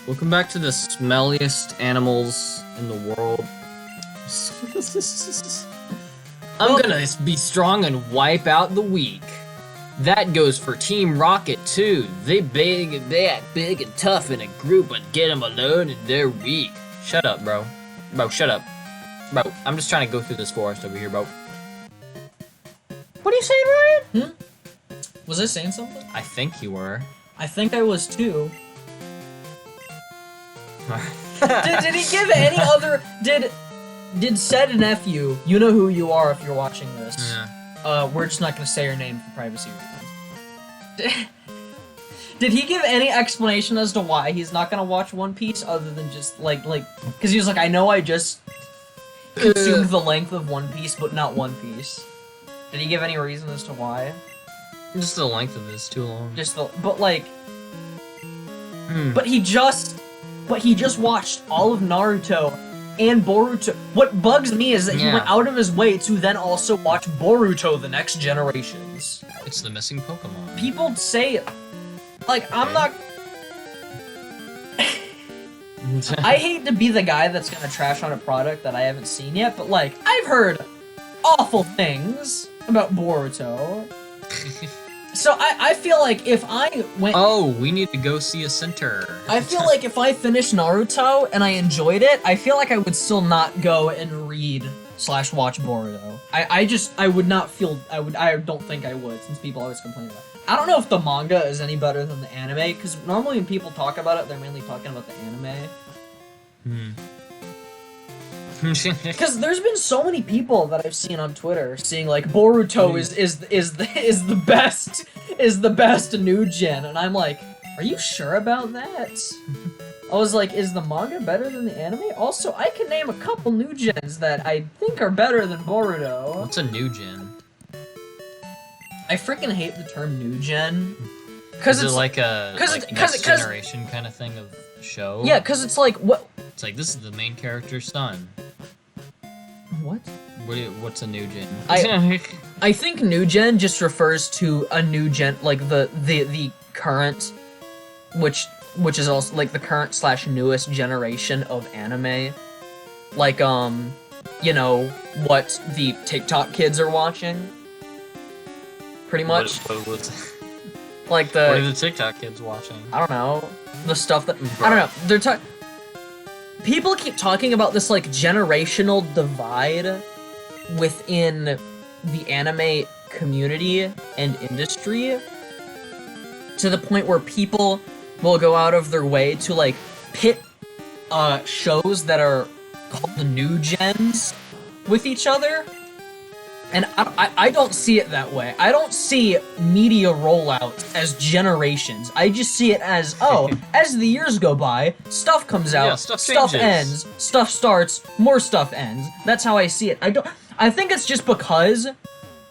Welcome back to the smelliest animals in the world. I'm gonna be strong and wipe out the weak. That goes for Team Rocket too. They act big and tough in a group, but get them alone and they're weak. Shut up, bro. Bro, shut up. Bro, I'm just trying to go through this forest over here, bro. What are you saying, Ryan? Was I saying something? I think you were. I think I was too. did he give any other... Did said nephew, you know who you are if you're watching this. Yeah. We're just not gonna say your name for privacy reasons. Did he give any explanation as to why he's not gonna watch One Piece other than just, because he was like, I know I just consumed the length of One Piece, but not One Piece. Did he give any reason as to why? Just the length of this too long. But he just watched all of Naruto and Boruto. What bugs me is that he went out of his way to then also watch Boruto: The Next Generations. It's the missing Pokemon. People say, I'm not... I hate to be the guy that's gonna trash on a product that I haven't seen yet, but, I've heard awful things about Boruto. So I feel like if I went... Oh, we need to go see a center. I feel like if I finished Naruto and I enjoyed it, I feel like I would still not go and read/watch Boruto. I would not feel... I don't think I would, since people always complain about it. I don't know if the manga is any better than the anime, because normally when people talk about it, they're mainly talking about the anime. Because there's been so many people that I've seen on Twitter saying Boruto is the best new gen, and I'm like, are you sure about that? I was like, is the manga better than the anime? Also, I can name a couple new gens that I think are better than Boruto. What's a new gen? I freaking hate the term new gen. Is it like a next generation kind of thing of show? Yeah, because it's like, what? It's like, this is the main character's son. What? What's a new gen? I think new gen just refers to a new gen, the current, which is also the current / newest generation of anime, you know what the TikTok kids are watching, pretty much. What are the TikTok kids watching? I don't know, the stuff that I don't know. They're talking. People keep talking about this generational divide within the anime community and industry, to the point where people will go out of their way to pit shows that are called the new gens with each other. And I don't see it that way. I don't see media rollout as generations. I just see it as, as the years go by, stuff comes out, stuff ends, stuff starts, more stuff ends. That's how I see it. I think it's because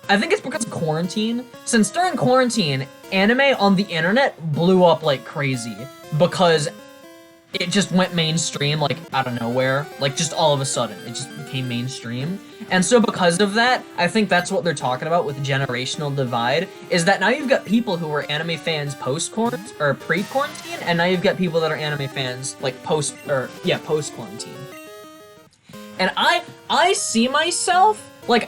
of quarantine. Since during quarantine, anime on the internet blew up like crazy because it just went mainstream, out of nowhere. Just all of a sudden, it just became mainstream. And so because of that, I think that's what they're talking about with generational divide, is that now you've got people who were anime fans post-quarantine, or pre-quarantine, and now you've got people that are anime fans, post-quarantine. And I see myself, I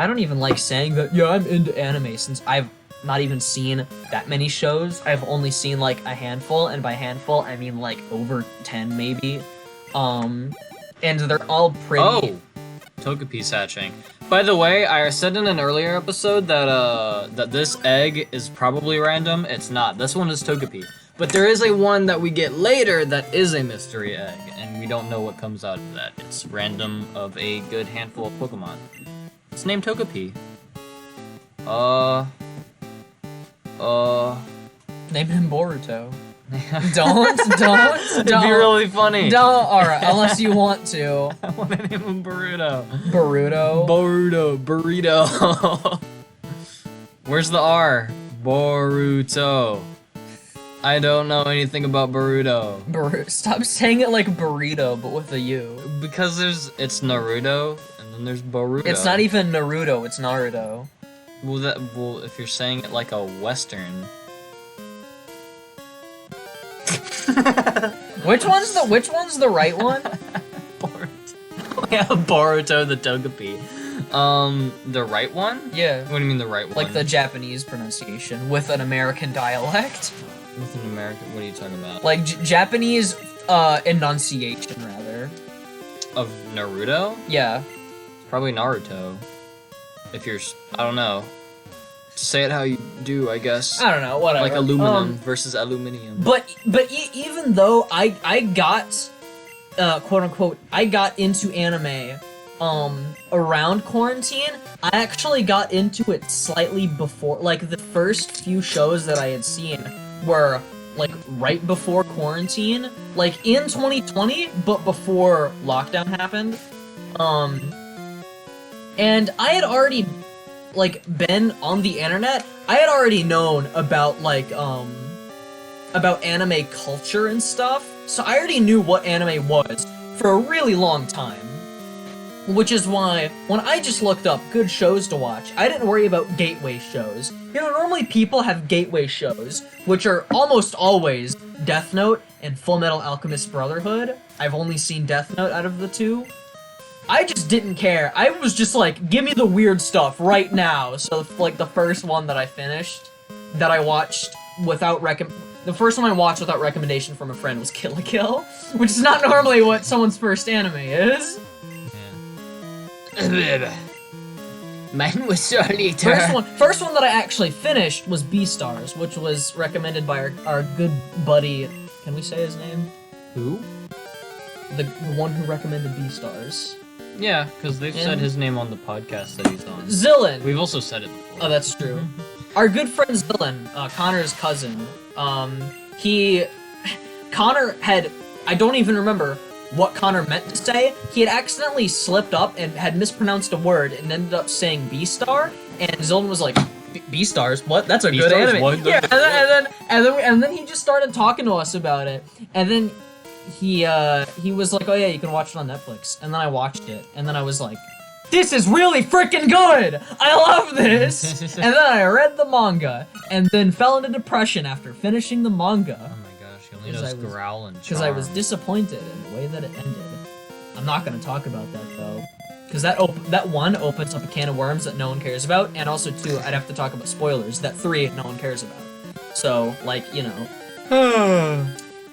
don't even like saying that, I'm into anime, since I've not even seen that many shows. I've only seen a handful, and by handful I mean over 10 maybe. And they're all pretty. Oh, Togepi's hatching. By the way, I said in an earlier episode that this egg is probably random. It's not. This one is Togepi. But there is a one that we get later that is a mystery egg, and we don't know what comes out of that. It's random of a good handful of Pokemon. It's named Togepi. Name him Boruto. Don't. It'd be really funny. Don't. Alright, unless you want to. I want to name him Boruto. Burrito. Where's the R? Boruto. I don't know anything about Boruto. Stop saying it like burrito, but with a U. Because it's Naruto, and then there's Boruto. It's not even Naruto, it's Naruto. Well, if you're saying it like a Western. Which one's the right one? Boruto. Yeah, Boruto the Togepi. The right one? Yeah. What do you mean the right one? Like the Japanese pronunciation with an American dialect. With an American, what are you talking about? Like Japanese enunciation, rather. Of Naruto? Yeah. Probably Naruto. If you're, I don't know. Say it how you do, I guess. I don't know, whatever. Like aluminum versus aluminium. But even though I got, quote unquote, I got into anime, around quarantine, I actually got into it slightly before, like the first few shows that I had seen were like right before quarantine, like in 2020, but before lockdown happened. And I had already like been on the internet. I had already known about like about anime culture and stuff. So I already knew what anime was for a really long time. Which is why, when I just looked up good shows to watch, I didn't worry about gateway shows. You know, normally people have gateway shows, which are almost always Death Note and Full Metal Alchemist Brotherhood. I've only seen Death Note out of the two. I just didn't care. I was just like, give me the weird stuff right now. So, like, the first one that I finished, that I watched without the first one I watched without recommendation from a friend was Kill la Kill, which is not normally what someone's first anime is. Mine was solitaire. First one that I actually finished was Beastars, which was recommended by our good buddy. Can we say his name? Who? The one who recommended Beastars. Yeah, because they've said his name on the podcast that he's on. Zillin. We've also said it before. Oh, that's true. Our good friend Zillin, Connor's cousin. Connor had, I don't even remember what Connor meant to say. He had accidentally slipped up and had mispronounced a word and ended up saying Beastar, and Zillin was like, Beastars? What? That's a good anime. What? Yeah, and then he just started talking to us about it, and then he was like, oh yeah, you can watch it on Netflix, and then I watched it, and then I was like, this is really freaking good! I love this! And then I read the manga, and then fell into depression after finishing the manga. Oh my gosh, he only knows growl and charm. Because I was disappointed in the way that it ended. I'm not gonna talk about that though. Because that one opens up a can of worms that no one cares about, and also two, I'd have to talk about spoilers, that three, no one cares about. So, like, you know.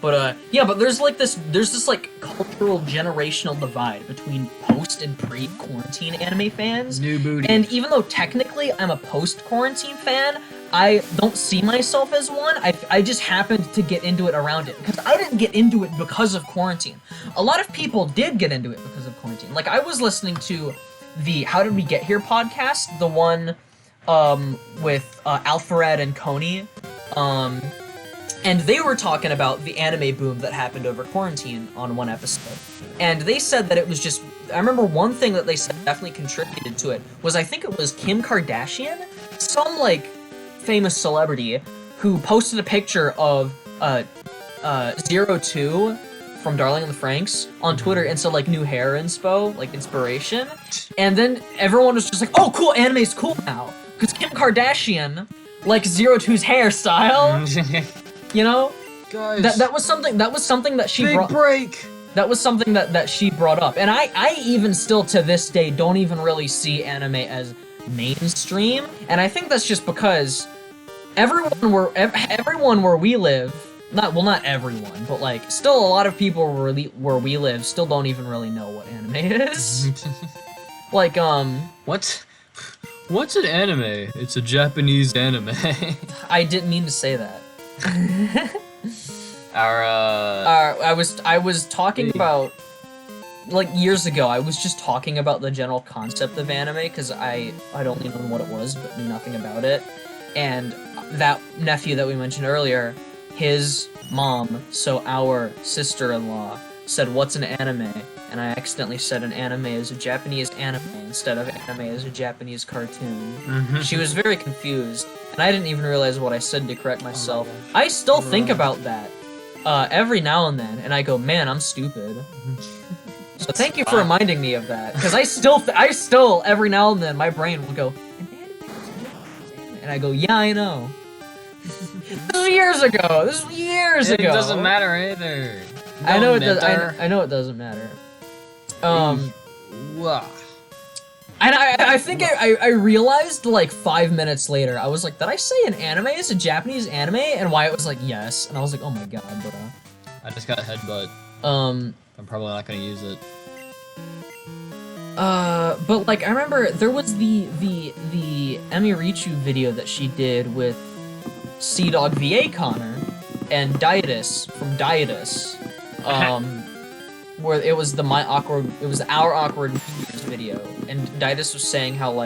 But there's this like cultural generational divide between post and pre-quarantine anime fans. New booty. And even though technically I'm a post-quarantine fan, I don't see myself as one. I just happened to get into it around it because I didn't get into it because of quarantine. A lot of people did get into it because of quarantine. Like I was listening to the How Did We Get Here podcast, the one with Alfred and Coney. And they were talking about the anime boom that happened over quarantine on one episode. And they said that it was just, I remember one thing that they said definitely contributed to it was I think it was Kim Kardashian, some like famous celebrity who posted a picture of 02 from Darling in the Franxx on Twitter and said like new hair inspo, like inspiration. And then everyone was just like, oh cool, anime's cool now. Because Kim Kardashian likes 02's hairstyle. You know, guys, that was something that she brought. Break. That was something that she brought up, and I even still to this day don't even really see anime as mainstream, and I think that's just because everyone where we live, not everyone, but like still a lot of people where we live still don't even really know what anime is. Like what's an anime? It's a Japanese anime. I didn't mean to say that. I was talking about, like, years ago, I was just talking about the general concept of anime, because I'd only known what it was, but knew nothing about it, and that nephew that we mentioned earlier, his mom, so our sister-in-law, said, what's an anime? And I accidentally said an anime is a Japanese anime instead of anime is a Japanese cartoon. Mm-hmm. She was very confused, and I didn't even realize what I said to correct myself. I still think about that every now and then, and I go, man, I'm stupid. So thank you for reminding me of that, because I still, every now and then, my brain will go, an anime is a Japanese anime. And I go, yeah, I know. This was years ago. This was years It ago. doesn't matter either. I know it Don't does. matter. I know it doesn't matter. Wah. And I think I realized like 5 minutes later, I was like, did I say an anime is a Japanese anime? And Wyatt was like, yes. And I was like, oh my god, bro. I just got a headbutt. Um, I'm probably not gonna use it. but like I remember there was the Emirichu video that she did with Sea Dog VA Connor and Dietus from Dietus. Where it was our awkward video, and Dietus was saying how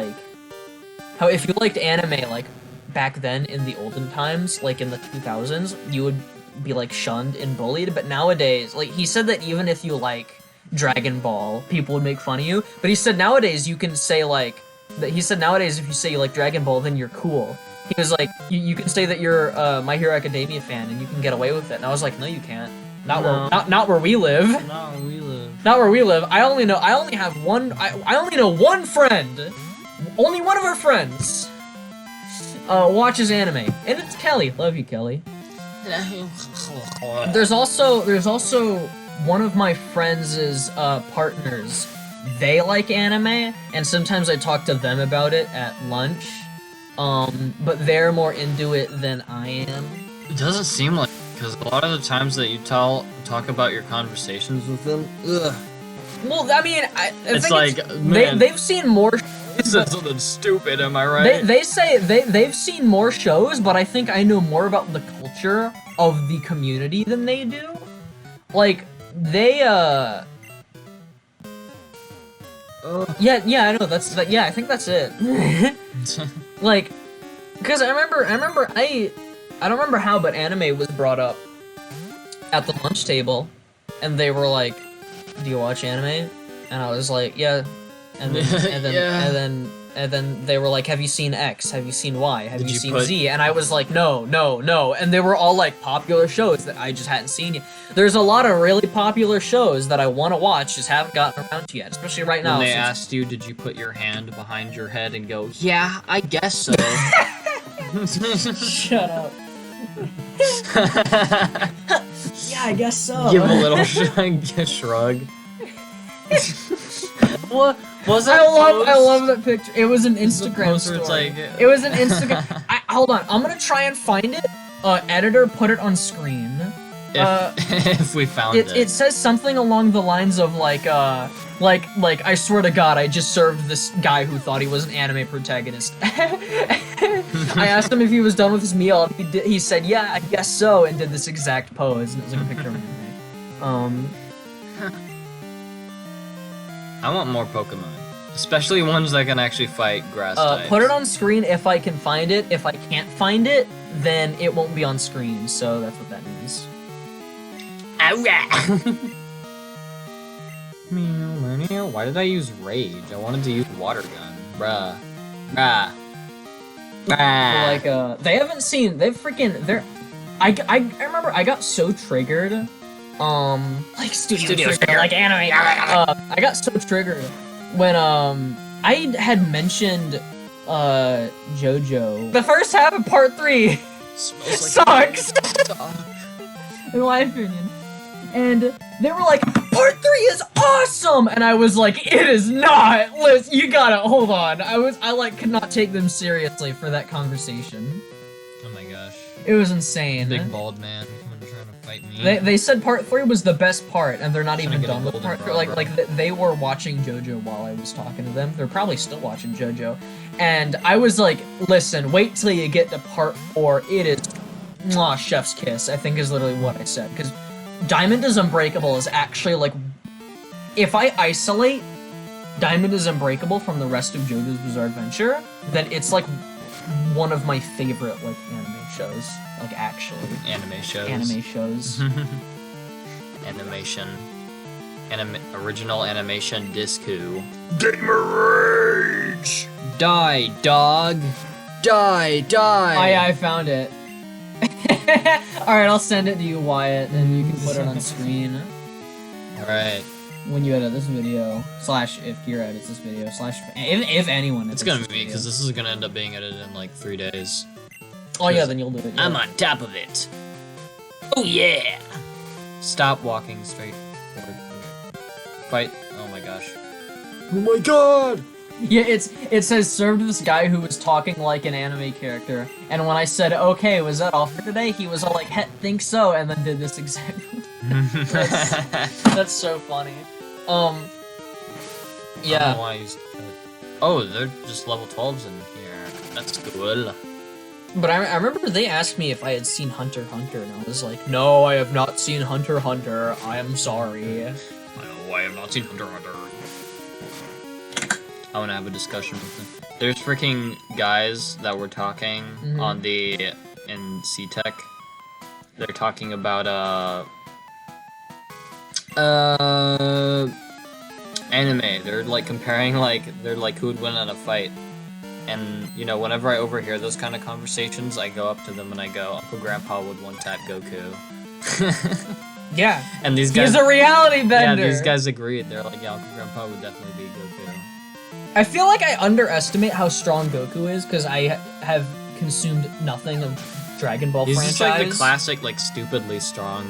if you liked anime like back then in the olden times, like in the 2000s, you would be like shunned and bullied, but nowadays, like he said that even if you like Dragon Ball, people would make fun of you, but he said nowadays you can say like he said nowadays if you say you like Dragon Ball, then you're cool. He was like, you can say that you're a My Hero Academia fan and you can get away with it, and I was like, no you can't. Not where we live. Not where we live. Not where we live. I only know one friend. Only one of our friends watches anime, and it's Kelly. Love you, Kelly. There's also one of my friends' partners. They like anime, and sometimes I talk to them about it at lunch. But they're more into it than I am. It doesn't seem like, because a lot of the times that you talk about your conversations with them, ugh. Well, I mean, I It's think like, man. they've seen more. He said something stupid, am I right? They say they've seen more shows, but I think I know more about the culture of the community than they do. Like they yeah, I know yeah, I think that's it. Like, because I don't remember how, but anime was brought up at the lunch table, and they were like, "Do you watch anime?" And I was like, "Yeah." And then Yeah. and then they were like, "Have you seen X? Have you seen Y? Have Did you you seen put- Z?" And I was like, "No." And they were all like popular shows that I just hadn't seen yet. There's a lot of really popular shows that I want to watch, just haven't gotten around to yet, especially right now. When they since- asked you, did you put your hand behind your head and go, yeah, I guess so. Shut up. Yeah, I guess so. Give a little shrug. What was that? I love that picture. It was an It's a Instagram post story. where it's like, It was an Instagram. Hold on, I'm gonna try and find it. Editor, put it on screen. if we found it. It says something along the lines of like I swear to God, I just served this guy who thought he was an anime protagonist. I asked him if he was done with his meal, and he said, "Yeah, I guess so," and did this exact pose, and it was like a picture of an anime. I want more Pokemon. Especially ones that can actually fight grass types. Put it on screen if I can find it. If I can't find it, then it won't be on screen, so that's what that means. Why did I use Rage? I wanted to use Water Gun. Bruh. Like, they haven't seen, I remember I got so triggered, like studio trigger, like anime, I got so triggered when, I had mentioned, JoJo. The first half of part 3 sucks, in my opinion. And they were like, part 3 is awesome! And I was like, it is not! Liz, you gotta, hold on. I could not take them seriously for that conversation. Oh my gosh. It was insane. Big bald man coming trying to fight me. They said part 3 was the best part, and they're not Trying to even get a done with golden part 3. rod, Like they were watching JoJo while I was talking to them. They're probably still watching JoJo. And I was like, listen, wait till you get to part 4. It is, mwah, chef's kiss, I think is literally what I said. Because Diamond is Unbreakable is actually like, if I isolate Diamond is Unbreakable from the rest of JoJo's Bizarre Adventure, then it's like one of my favorite like anime shows. Like actually. Anime shows. Anime shows. Animation. Original animation Disco. Gamer Rage! Die, dog! Die! Oh yeah, I found it. Alright, I'll send it to you, Wyatt, and you can put it on screen. Alright. When you edit this video, slash if Kira edits this video, slash if anyone edits It's gonna this be me, video. because this is gonna end up being edited in like 3 days. Oh yeah, then you'll do it. Yeah. I'm on top of it. Oh yeah! Stop walking straight forward. Fight. Oh my gosh. Oh my god! Yeah, it says served this guy who was talking like an anime character, and when I said, okay, was that all for today? He was all like, think so, and then did this exactly. That's so funny. I Yeah. don't know why I used Oh, they're just level 12s in here. That's cool. But I remember they asked me if I had seen Hunter x Hunter, and I was like, no, I have not seen Hunter x Hunter. I am sorry. No, I have not seen Hunter x Hunter. I want to have a discussion with them. There's freaking guys that were talking on in C-Tech. They're talking about anime. They're like comparing they're like who would win in a fight. And you know, whenever I overhear those kind of conversations, I go up to them and I go, Uncle Grandpa would one-tap Goku. Yeah. And these guys, he's a reality bender. yeah, these guys agreed. They're like, yeah, Uncle Grandpa would definitely be Goku. I feel like I underestimate how strong Goku is because I have consumed nothing of Dragon Ball He's franchise. just like the classic, like stupidly strong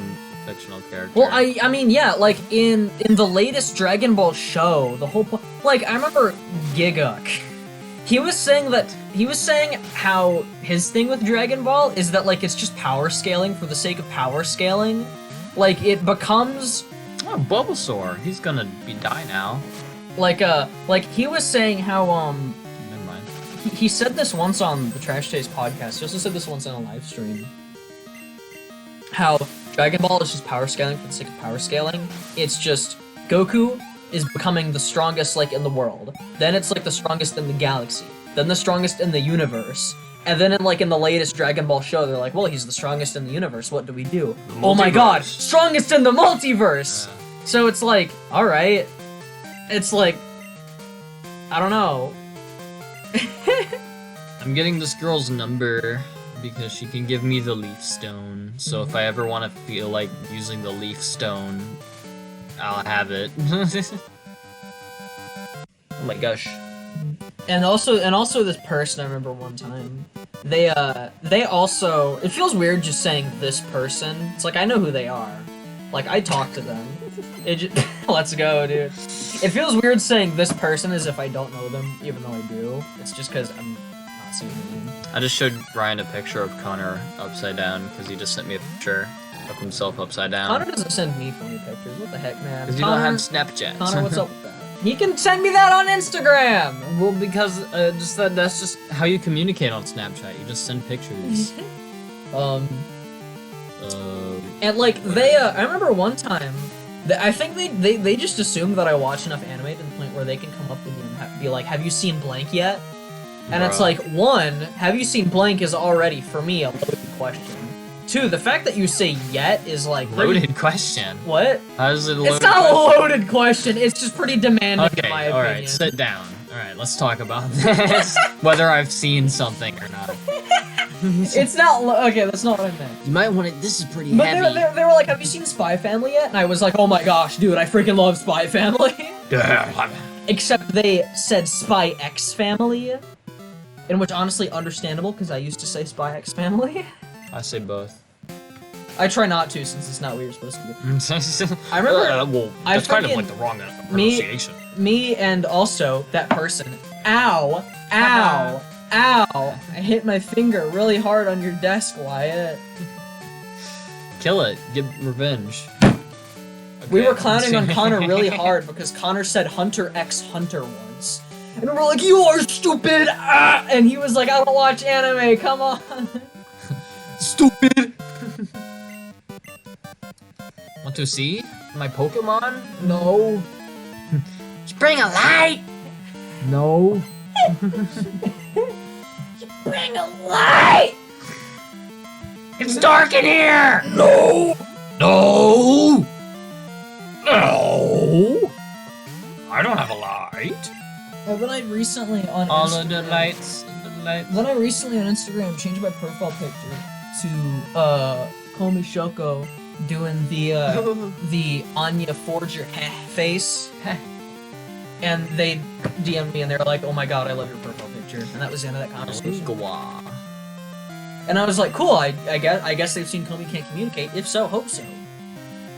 fictional character. Well, I mean, yeah, like in the latest Dragon Ball show, the whole like I remember Gigguk. He was saying how his thing with Dragon Ball is that like it's just power scaling for the sake of power scaling. Like it becomes Bulbasaur. He's gonna die now. like he was saying how Never mind. he said this once on the Trash Taste podcast. He also said this once on a live stream. How Dragon Ball is just power scaling for the sake of power scaling. It's just Goku is becoming the strongest like in the world. Then it's like the strongest in the galaxy. Then the strongest in the universe. And then in the latest Dragon Ball show, they're like, well, he's the strongest in the universe. What do we do? Oh my god, strongest in the multiverse! Yeah. So it's like, alright. It's like, I don't know. I'm getting this girl's number because she can give me the leaf stone. So if I ever want to feel like using the leaf stone, I'll have it. Oh my gosh. And also this person I remember one time. They also, it feels weird just saying this person. It's like I know who they are. Like I talk to them. Let's go, dude. It feels weird saying this person as if I don't know them, even though I do. It's just because I'm not seeing them. I just showed Ryan a picture of Connor upside down because he just sent me a picture of himself upside down. Connor doesn't send me funny pictures. What the heck, man? Because you don't have Snapchat. Connor, what's up with that? He can send me that on Instagram. Well, because that's just how you communicate on Snapchat. You just send pictures. And like they, I remember one time, I think they just assumed that I watch enough anime to the point where they can come up to me and be like, "Have you seen blank yet?" And it's like, one, have you seen blank is already for me a loaded question. Two, the fact that you say yet is like Loaded question. What? How is it a loaded It's not question? a loaded question. It's just pretty demanding Okay, in my opinion. alright, sit down. Alright, let's talk about this. Whether I've seen something or not. It's not okay. That's not what I meant. You might want to. This is pretty But heavy. they were like, "Have you seen Spy Family yet?" And I was like, "Oh my gosh, dude, I freaking love Spy Family." Except they said Spy X Family, in which honestly understandable because I used to say Spy X Family. I say both. I try not to since it's not what you're supposed to do. I remember- well, I that's kind of freaking- like the wrong pronunciation. Me and also that person. Ow! Ow! Ow! I hit my finger really hard on your desk, Wyatt. Kill it. Get revenge. We Okay. were clowning on Connor really hard because Connor said Hunter x Hunter once. And we're like, "You are stupid!" Ah! And he was like, "I don't watch anime, come on." Stupid. Want to see my Pokemon? No. Bring a light. No. Bring a light! It's dark in here. No! No. No. I don't have a light. Then I recently on All Instagram, of the lights. The lights. Then I recently on Instagram changed my profile picture to Komi Shoko doing the Anya Forger face. And they DM'd me and they were like, "Oh my god, I love your profile picture." And that was the end of that conversation. And I was like, cool, I guess they've seen Komi Can't Communicate. If so, hope so.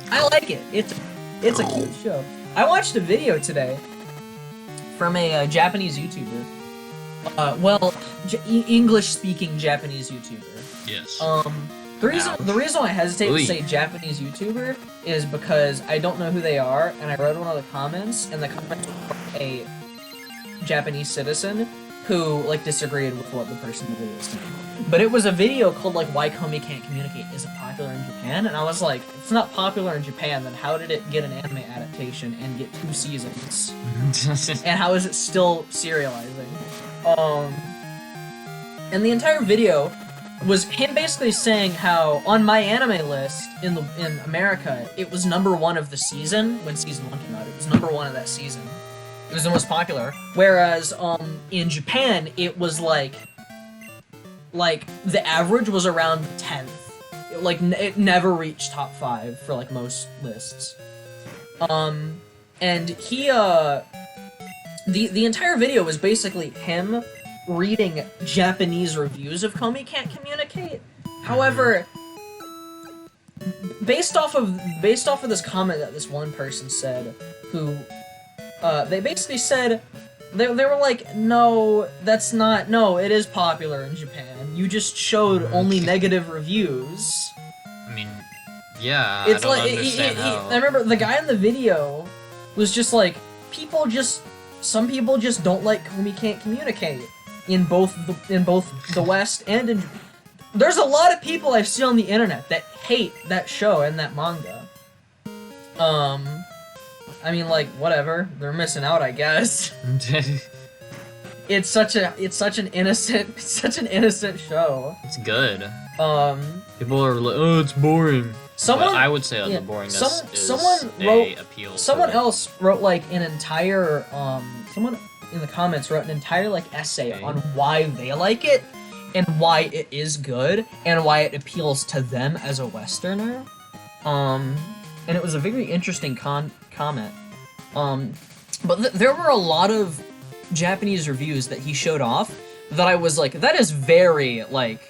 I like it. It's a cute show. I watched a video today from a Japanese YouTuber. English-speaking Japanese YouTuber. Yes. The reason I hesitate to say Japanese YouTuber is because I don't know who they are, and I read one of the comments, and the comment was a Japanese citizen who like disagreed with what the person in the video was saying. But it was a video called like Why Komi Can't Communicate Isn't Popular in Japan, and I was like, if it's not popular in Japan, then how did it get an anime adaptation and get 2 seasons? And how is it still serializing? And the entire video was him basically saying how on my anime list in America, it was #1 of the season when season 1 came out. It was #1 of that season. It was the most popular. Whereas in Japan, it was like the average was around 10th. It never reached top 5 for like most lists. And he the entire video was basically him reading Japanese reviews of Komi Can't Communicate. However, based off of this comment that this one person said, who they basically said they were like, no, that's not, no, it is popular in Japan. You just showed only negative reviews. I mean, yeah, it's I don't understand how. I remember the guy in the video was just like, some people just don't like Komi Can't Communicate in both the West and in. There's a lot of people I've seen on the internet that hate that show and that manga. I mean, like, whatever. They're missing out, I guess. It's such an innocent show. It's good. People are like, oh, it's boring. Someone, I would say the boringness someone else wrote like an entire someone in the comments wrote an entire like essay on why they like it and why it is good and why it appeals to them as a Westerner. And it was a very interesting comment. But there were a lot of Japanese reviews that he showed off that I was like, that is very like.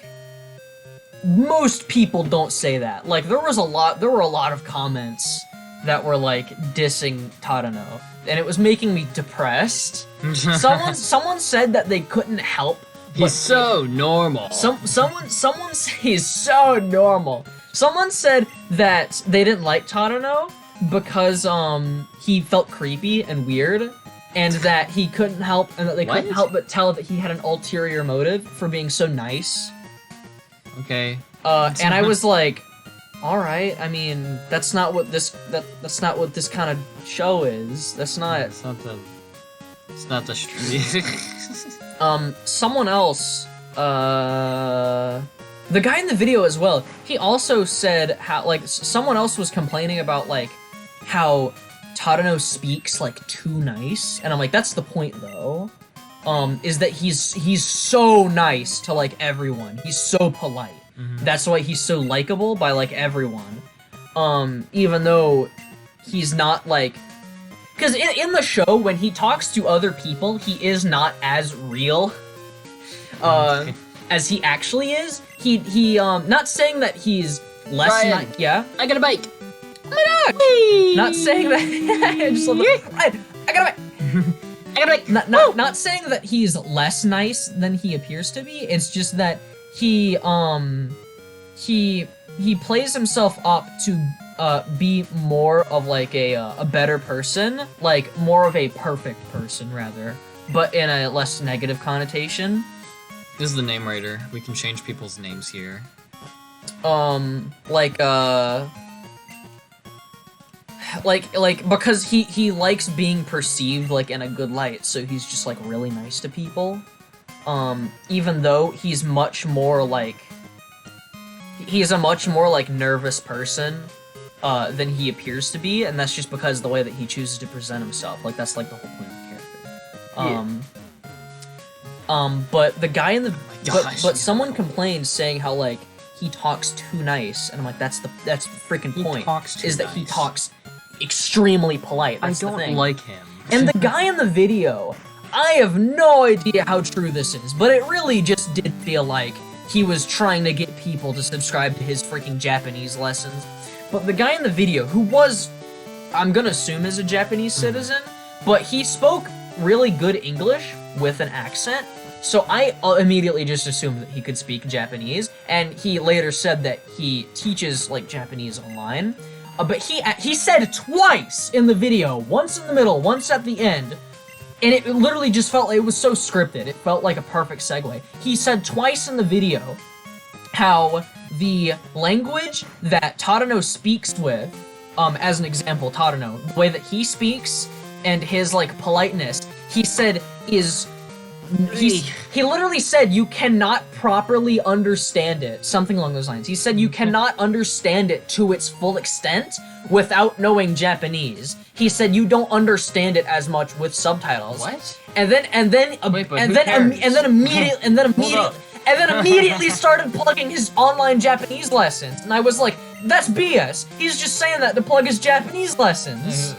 Most people don't say that. Like, there were a lot of comments that were, like, dissing Tadano, and it was making me depressed. Someone said that they couldn't help. He's so normal. He's so normal. Someone said that they didn't like Tadano because, he felt creepy and weird, and that he couldn't help, and that they couldn't help but tell that he had an ulterior motive for being so nice. Okay. And I was like, all right. I mean, that's not what this kind of show is. That's not. It's not the street. Someone else. The guy in the video as well. He also said how like someone else was complaining about like how Tadano speaks like too nice, and I'm like, that's the point though. Is that he's so nice to like everyone. He's so polite. Mm-hmm. That's why he's so likable by like everyone. Even though he's not like, because in the show when he talks to other people, he is not as real as he actually is. He not saying that he's less nice. Yeah. I got a bike. Oh my god. Whee! Not saying that. I just love it. Right, I got a bike. Not saying that he's less nice than he appears to be. It's just that he plays himself up to be more of like a better person, like more of a perfect person rather, but in a less negative connotation. This is the name writer. We can change people's names here. Like because he likes being perceived like in a good light, so he's just like really nice to people. Even though he's a much more like nervous person than he appears to be, and that's just because the way that he chooses to present himself. Like that's like the whole point of the character. But the guy in the but someone complained saying how like he talks too nice, and I'm like, that's the freaking point. He talks extremely polite. That's I don't like him. And the guy in the video, I have no idea how true this is, but it really just did feel like he was trying to get people to subscribe to his freaking Japanese lessons. But the guy in the video, who was, I'm gonna assume is a Japanese citizen, but he spoke really good English with an accent, so I immediately just assumed that he could speak Japanese, and he later said that he teaches, like, Japanese online. But he said twice in the video, once in the middle, once at the end, and it literally just felt like it was so scripted. It felt like a perfect segue. He said twice in the video how the language that Tadano speaks with, as an example, Tadano, the way that he speaks and his, like, politeness, he said is... He literally said you cannot properly understand it, something along those lines. He said you cannot understand it to its full extent without knowing Japanese. He said you don't understand it as much with subtitles. What? And then immediately started plugging his online Japanese lessons. And I was like, that's BS. He's just saying that to plug his Japanese lessons.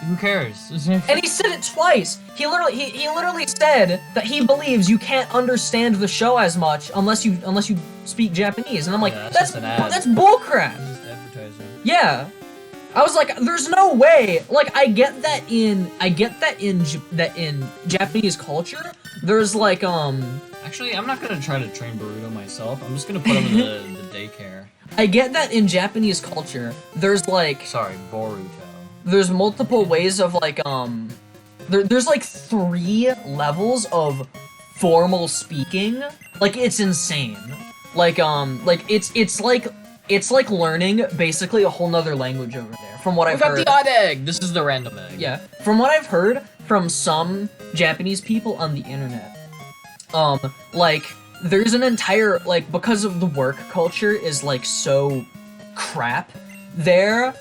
Who cares? And he said it twice. He literally said that he believes you can't understand the show as much unless you speak Japanese. And I'm like, that's bullcrap. Advertising. Yeah. I was like, there's no way. Like, I get that in Japanese culture, there's like Actually, I'm not gonna try to train Boruto myself. I'm just gonna put him in the daycare. I get that in Japanese culture, there's like Sorry, Boruto. There's multiple ways of like there's like 3 levels of formal speaking. Like, it's insane. Like it's like learning basically a whole nother language over there. From what I've heard. We got the odd egg. This is the random egg. Yeah. From what I've heard from some Japanese people on the internet, like there's an entire, like, because of the work culture is like so crap there.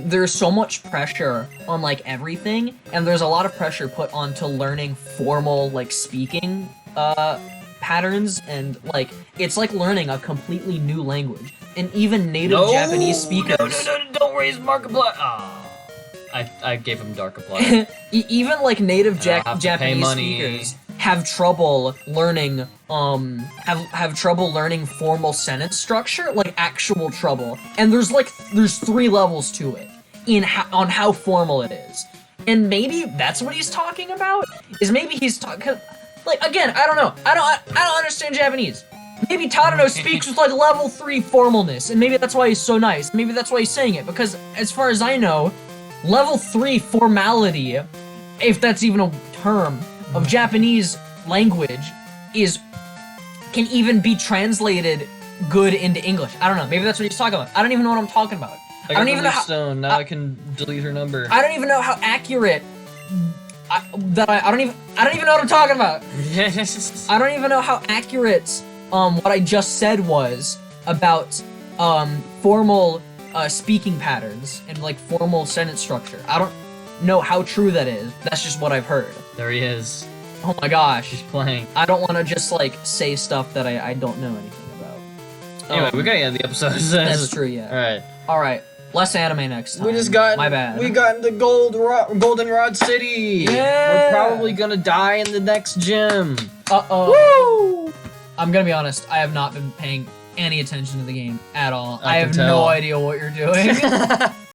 There's so much pressure on, like, everything, and there's a lot of pressure put onto learning formal, like, speaking, patterns, and, like, it's like learning a completely new language. And even native Japanese speakers... No, don't raise Markiplier! I gave him Darkiplier. Even, like, native Japanese speakers have trouble learning, have trouble learning formal sentence structure, like actual trouble. And there's 3 levels to it on how formal it is. And maybe that's what he's talking about? Is maybe he's talking, like, again, I don't know. I don't understand Japanese. Maybe Tadano speaks with, like, level 3 formalness, and maybe that's why he's so nice. Maybe that's why he's saying it, because as far as I know, level 3 formality, if that's even a term, of Japanese language can even be translated good into English. I don't know. Maybe that's what he's talking about. I don't even know what I'm talking about. I don't even know how. Now I can delete her number. I don't even know how accurate. I don't even know what I'm talking about. I don't even know how accurate what I just said was about formal speaking patterns and, like, formal sentence structure. I don't know how true that is. That's just what I've heard. There he is. Oh my gosh. He's playing. I don't want to just, like, say stuff that I don't know anything about. Anyway, we gotta end the episode. That's true, yeah. Alright. Less anime next time. We just got... My bad. We got into Goldenrod City! Yeah! We're probably gonna die in the next gym. Uh-oh. Woo! I'm gonna be honest, I have not been paying any attention to the game at all. I have no idea what you're doing.